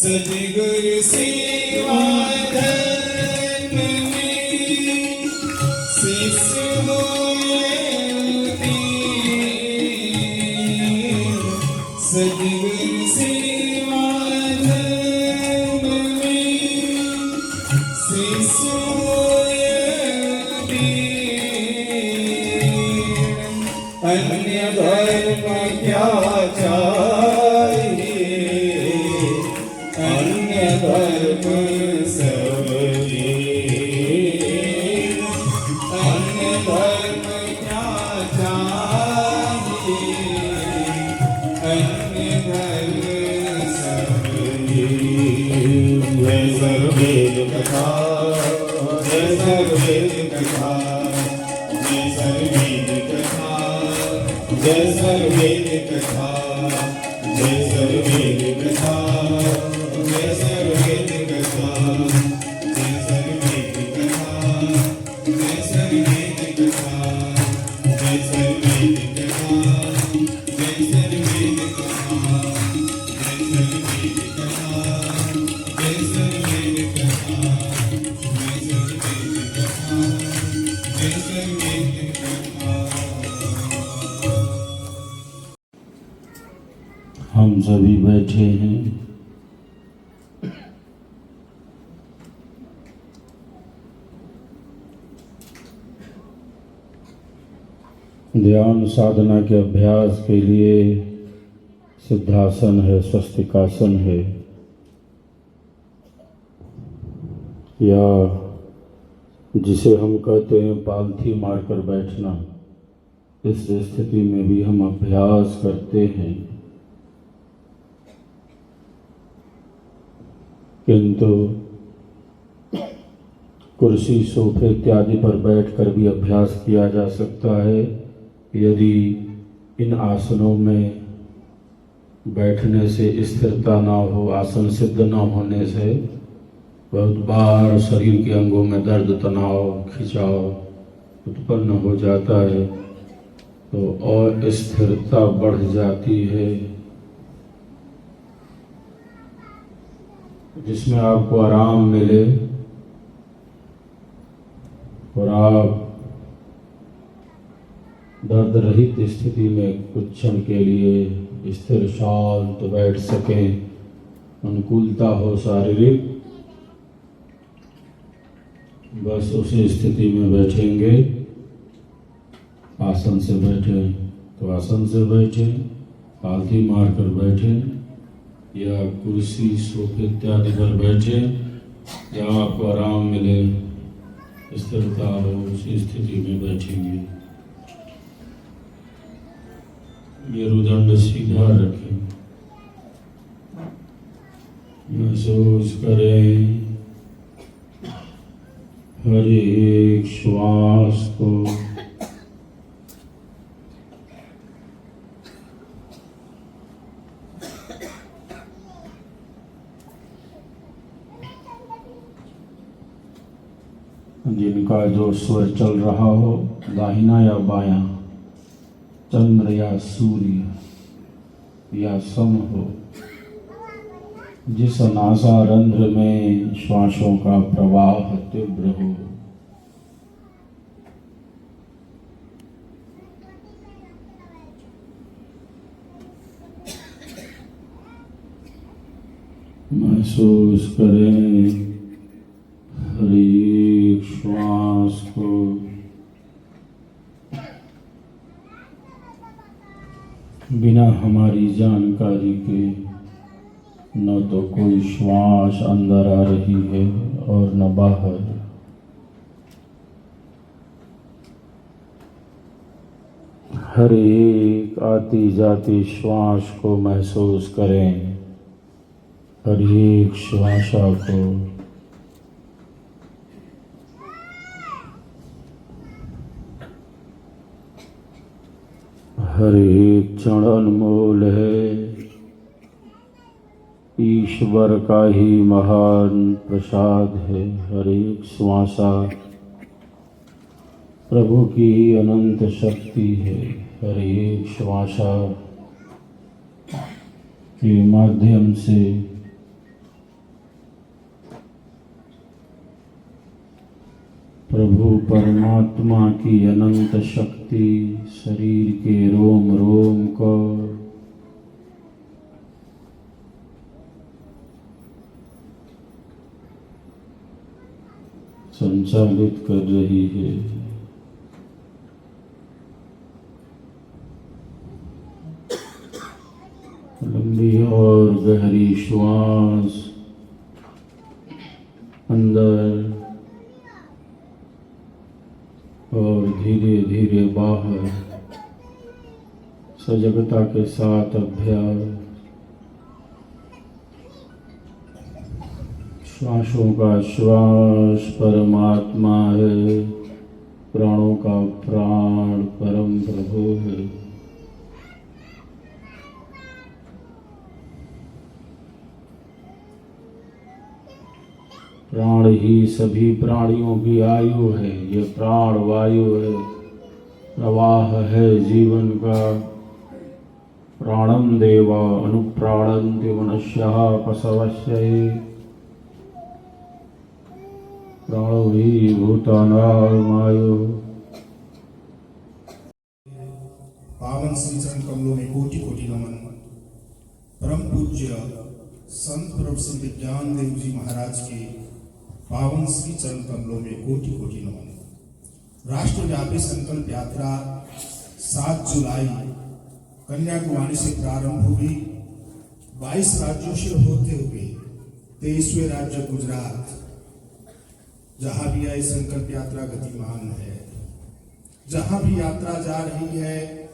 सद्गुरु सेवा धर्म में शिष्य होए सद्गुरु सेवा धर्म में शिष्य होए अन्य धर्म क्या चाहिए अन्य धर्म सब अन्य धर्म क्या चाहिए अन्य धर्म सब जय सर्ववेद कथा जय सर्ववेद कथा जय सर्ववेद कथा जय सर्ववेद कथा जय सर्ववेद कथा जय सर्ववेद कथा जय सर्ववेद कथा जय सर्ववेद कथा जय सर्ववेद कथा जय सर्ववेद कथा जय सर्ववेद कथा जय सर्ववेद कथा जय सर्ववेद कथा जय सर्ववेद कथा हम सभी बैठे हैं ध्यान साधना के अभ्यास के लिए सिद्धासन है, स्वस्तिकासन है या जिसे हम कहते हैं पालथी मारकर बैठना। इस स्थिति में भी हम अभ्यास करते हैं, किंतु कुर्सी सोफे इत्यादि पर बैठकर भी अभ्यास किया जा सकता है। यदि इन आसनों में बैठने से स्थिरता ना हो, आसन सिद्ध न होने से बहुत बार शरीर के अंगों में दर्द, तनाव, खिंचाव उत्पन्न हो जाता है, तो और स्थिरता बढ़ जाती है, जिसमें आपको आराम मिले और आप दर्द रहित स्थिति में कुछ क्षण के लिए स्थिर शांत बैठ सकें, अनुकूलता हो शारीरिक, बस उसी स्थिति में बैठेंगे। आसन से बैठे तो आसन से बैठे, पालथी मारकर बैठे या कुर्सी सोफे इत्यादि पर बैठे, जहाँ आपको आराम मिले, स्थिरता हो, उसी स्थिति में बैठेंगे। मेरुदंड सीधा रखें, महसूस करें हर एक श्वास को, जिनका जो स्वर चल रहा हो, दाहिना या बायां, चंद्र या सूर्य या सम हो, जिस नासारंध्र में श्वासों का प्रवाह तीव्र हो, महसूस करें हर एक श्वास को। बिना हमारी जानकारी के न तो कोई श्वास अंदर आ रही है और न बाहर। हर एक आती जाती श्वास को महसूस करें, हर एक श्वासा को। हर एक क्षण अनमोल है, ईश्वर का ही महान प्रसाद है। हर एक श्वासा प्रभु की ही अनंत शक्ति है। हर एक श्वासा के माध्यम से प्रभु परमात्मा की अनंत शक्ति शरीर के रोम रोम को संचालित कर रही है। लंबी और गहरी श्वास अंदर और धीरे धीरे बाहर, सजगता के साथ अभ्यास। श्वासों का श्वास परमात्मा है, प्राणों का प्राण परम प्रभु है। प्राण ही सभी प्राणियों की आयु है। ये प्राण वायु है, प्रवाह है जीवन का। प्राणम देव अनुप्राणन्ति मनुष्यः पशवस्य, प्राणो हि भूतानामायु। पावन श्री चरण कमलों में कोटि कोटि नमन। परम पूज्य संत प्रभु श्री ज्ञान देव जी महाराज के पावन श्री चरण कमलों में कोटि कोटि नमन। राष्ट्रव्यापी संकल्प यात्रा 7 जुलाई कन्याकुमारी से प्रारंभ हुई। 22 राज्यों से होते हुए 23वें राज्य गुजरात, जहां भी यह संकल्प यात्रा गतिमान है, जहां भी यात्रा जा रही है,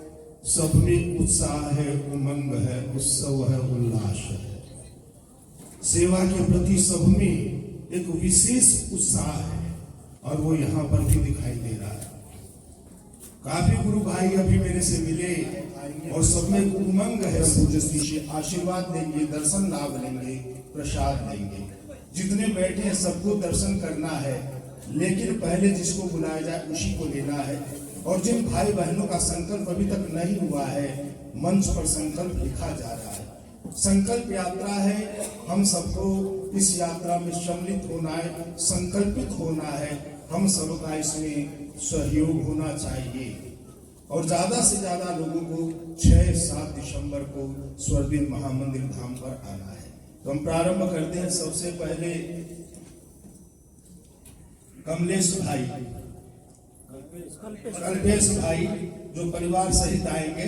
सब में उत्साह है, उमंग है, उत्सव है, उल्लास है। सेवा के प्रति सब में एक विशेष उत्साह है और वो यहाँ पर भी दिखाई दे रहा है। काफी गुरु भाई अभी मेरे से मिले और सब में उमंग है। पूज्य श्री से आशीर्वाद देंगे, दर्शन लाभ लेंगे, प्रसाद देंगे। जितने बैठे हैं सबको दर्शन करना है, लेकिन पहले जिसको बुलाया जाए उसी को लेना है। और जिन भाई बहनों का संकल्प अभी तक नहीं हुआ है, मंच पर संकल्प लिखा जा रहा है। संकल्प यात्रा है, हम सबको इस यात्रा में सम्मिलित होना है, संकल्पित होना है। हम सबका इसमें सहयोग होना चाहिए और ज्यादा से ज्यादा लोगों को 6-7 दिसंबर को स्वर्गीय महामंदिर धाम पर आना है। तो हम प्रारंभ करते हैं। सबसे पहले कमलेश भाई, कल्पेश भाई जो परिवार सहित आएंगे।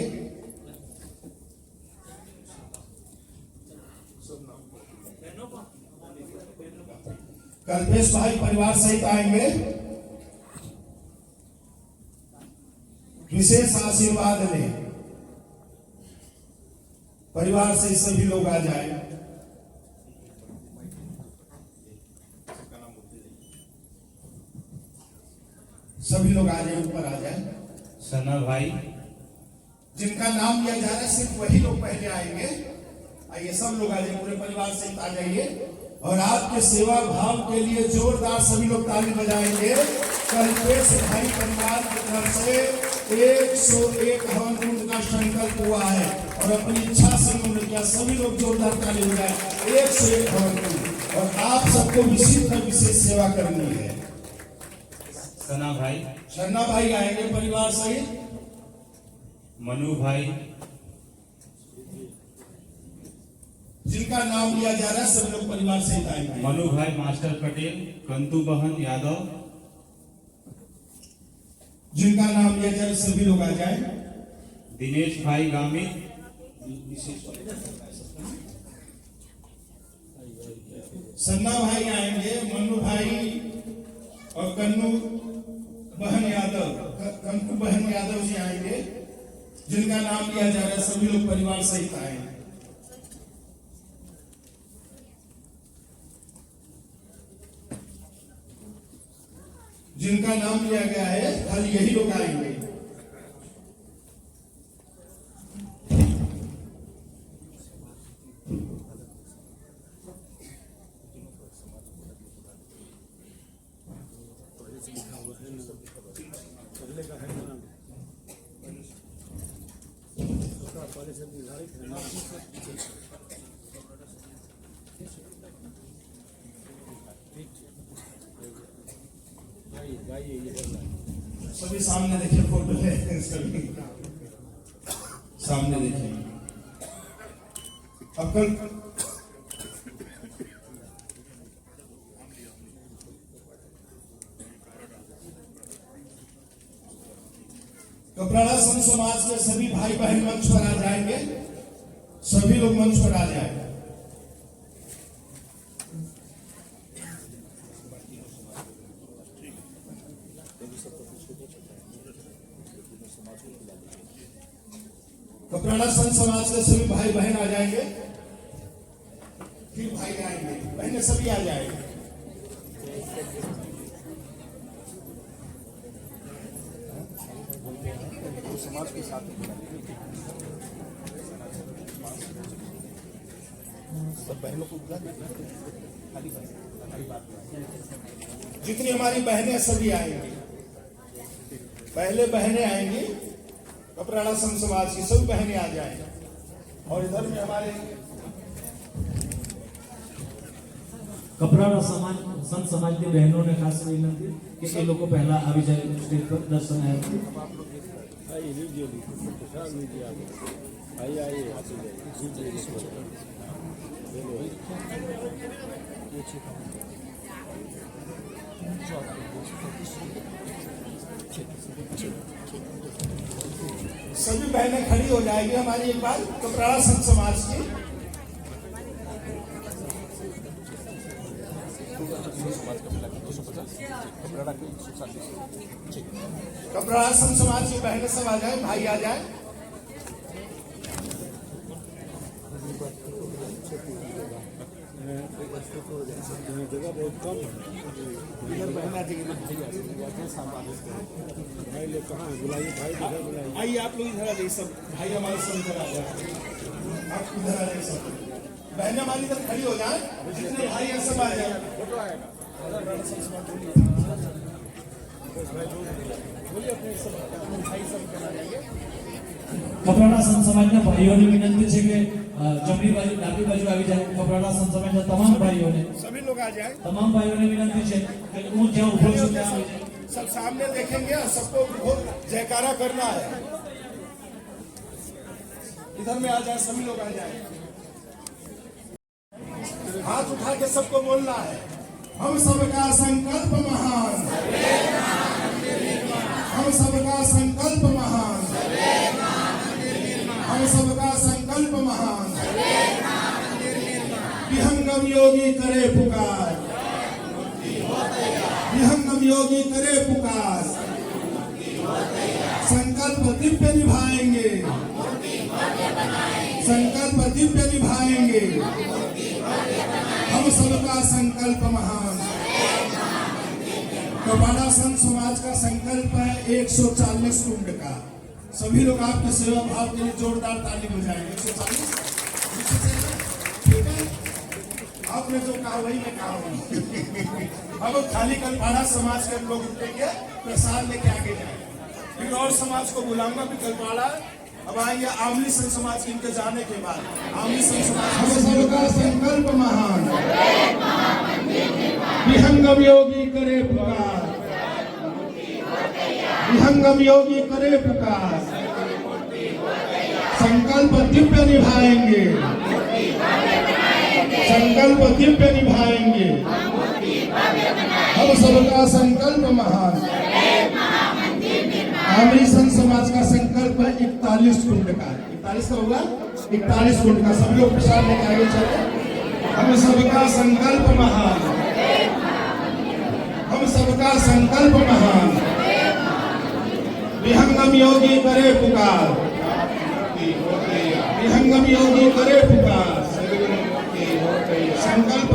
कल्पेश भाई परिवार सहित आएंगे। विशेष आशीर्वाद लें, परिवार से सभी लोग आ जाए। सभी लोग आ जाए, ऊपर आ जाए। सना भाई, जिनका नाम लिया जा रहा है सिर्फ वही लोग पहले आएंगे। आइए सब लोग आ जाए, पूरे परिवार सहित आ जाइए और आपके सेवा भाव के लिए जोरदार सभी लोग ताली बजाएंगे। कल्पेश भाई परिवार की तरफ से 101 हवन कुंड का संकल्प हुआ है और अपनी इच्छा से उन्होंने किया। सभी लोग जोरदार ताली बजाएं। 101 हवन कुंड और आप सबको विशेष सेवा करनी है। सना भाई, शन्ना भाई आएंगे परिवार सहित। मनु भाई, जिनका नाम लिया जा रहा है सभी लोग परिवार सहित आएंगे। मनु भाई मास्टर पटेल, कंतु बहन यादव, जिनका नाम लिया जा रहा है सभी लोग आ जाए। दिनेश भाई गामी, सन्ना भाई आएंगे, मनु भाई और कंतु बहन यादव जी आएंगे। जिनका नाम लिया जा रहा है सभी लोग परिवार सहित आएंगे। जिनका नाम लिया गया है खाली यही लोग आएंगे। सभी सामने देखिए, फोटो है सभी सामने देखिए। अब कल कपराड़ा संत समाज के सभी भाई बहन मंच पर आ जाएंगे। सभी लोग मंच पर आ जाएंगे। कपराड़ा संत समाज के सभी भाई बहन आ जाएंगे। फिर भाई आएंगे, बहनें सभी आ जाएंगे। समाज के साथ सब बहनों को बुला जितनी हमारी बहनें सभी आएंगी। पहले बहनें आएंगी, कपराड़ा संत समाज की सभी बहनें आ जाएंगी। और इधर में हमारे कपराड़ा समाज संत समाज की बहनों ने खास विनंती कि ये लोग को पहला आ जाए स्टेज पर दर्शन है। सभी बहनें खड़ी हो जाएगी हमारी एक बार कपराड़ा संत समाज की। कपराड़ा संत समाज की बहनें सब आ जाए, भाई आ जाए। जगह बहुत कम है, इधर बहना चाहिए। भाई लोग कहाँ है? बुलाइए भाई, इधर बुलाइए। आइए आप लोग इधर आ जाइए, सब भाई हमारे संग आ जाए। आप इधर आ जाइए, सब बहनें हमारी इधर खड़ी हो जाए। जितने भाई हैं सब आ जाए। કપરાડા સંત સમાજના ભાઈઓને વિનંતી છે કે જમણી બાજુ ડાબી બાજુ આવી જાય। કપરાડા સંત સમાજના તમામ ભાઈઓને सभी लोग आ जाए। તમામ ભાઈઓને વિનંતી છે કે હું જ્યાં ઊભો છું ત્યાં આવી જાય। सब सामने देखेंगे और सबको बहुत जयकारा करना है। इधर में आ जाए, सभी लोग आ जाए। हाथ उठा के सबको बोलना है, हम सबका संकल्प महान, हम हम सबका संकल्प महान, हम सबका संकल्प महान। विहंगम योगी करे पुकार, विहंगम योगी करे पुकार। संकल्प दिव्य निभाएंगे, संकल्प दिव्य निभाएंगे। हम सबका संकल्प महान। कपाड़ा संत समाज का संकल्प है 140 कुंड का। सभी लोग आपके सेवा भाव के लिए जोरदार ताली बजाएंगे। 140 ठीक है, आपने जो कहा वही मैं कहा हूं। अब खाली कलपाड़ा समाज के लोग उठेंगे, प्रसाद लेके आगे जाएंगे। फिर और समाज को बुलाऊंगा कि कलपाड़ा अब आएंगे आमली संत समाज के इनके जाने के बाद। आमली संत समाज हम सबका संकल्प महान। विहंगम योगी करे पुकार, विहंगम योगी करे पुकार। संकल्प दिव्य निभाएंगे, संकल्प दिव्य निभाएंगे। हम सबका संकल्प महान। आमरी संत समाज का संकल्प है 41 कुंड का। 41 का होगा, 41 कुंड का। सभी लोग प्रसाद लेकर आगे चले। हम सबका संकल्प महान, हम सबका संकल्प महान। विहंगम योगी करे पुकार, विहंगम योगी करे पुकार। संकल्प